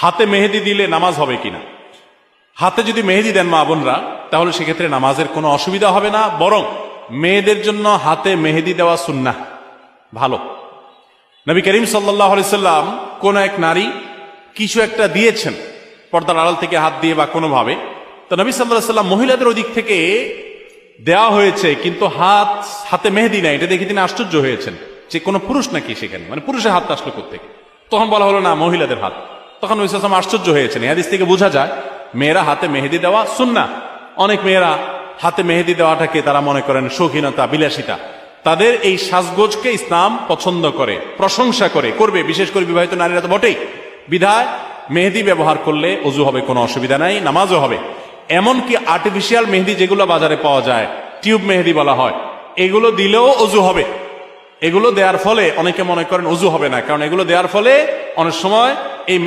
হাতে মেহেদি দিলে নামাজ হবে কিনা। হাতে যদি মেহেদি দেন মা বোনরা, তাহলে সেক্ষেত্রে নামাজের কোনো অসুবিধা হবে না, বরং মেয়েদের জন্য হাতে মেহেদি দেওয়া সুন্নাহ, ভালো। নবী করিম সাল্লাল্লাহু আলাইহি সাল্লাম কোন এক নারী কিছু একটা দিয়েছেন পর্দার আড়াল থেকে হাত দিয়ে বা কোনোভাবে, তো নবী সাল্লাল্লাহু আলাইহি সাল্লাম মহিলাদের ওদিক থেকে দেওয়া হয়েছে কিন্তু হাতে মেহেদি নাই, এটা দেখে তিনি আশ্চর্য হয়েছেন যে কোনো পুরুষ নাকি সেখানে, মানে পুরুষের হাতটা আসলো কোত্থেকে। তখন বলা হলো না, মহিলাদের হাত। তখন নবী সাল্লাল্লাহু আলাইহি ওয়াসাল্লাম আশ্চর্য হয়েছেন। এই হাদিস থেকে বোঝা যায় মেয়েরা হাতে মেহেদি দেওয়া সুন্নাহ। অনেক মেয়েরা হাতে মেহেদি দেওয়াটাকে তারা মনে করেন শৌখিনতা, বিলাসিতা। তাদের এই সাজগোজকে ইসলাম পছন্দ করে, প্রশংসা করে, করবে, বিশেষ করে বিবাহিত নারীরা তো বটেই। বিধায় মেহেদি ব্যবহার করলে ওযু হবে, কোনো অসুবিধা নাই, নামাজও হবে। এমনকি আর্টিফিশিয়াল মেহেদি যেগুলো বাজারে পাওয়া যায়, টিউব মেহেদি বলা হয়, এগুলো দিলেও ওযু হবে। এগুলো দেওয়ার ফলে অনেকে মনে করেন ওযু হবে না, কারণ এগুলো দেওয়ার ফলে অনেক সময় এই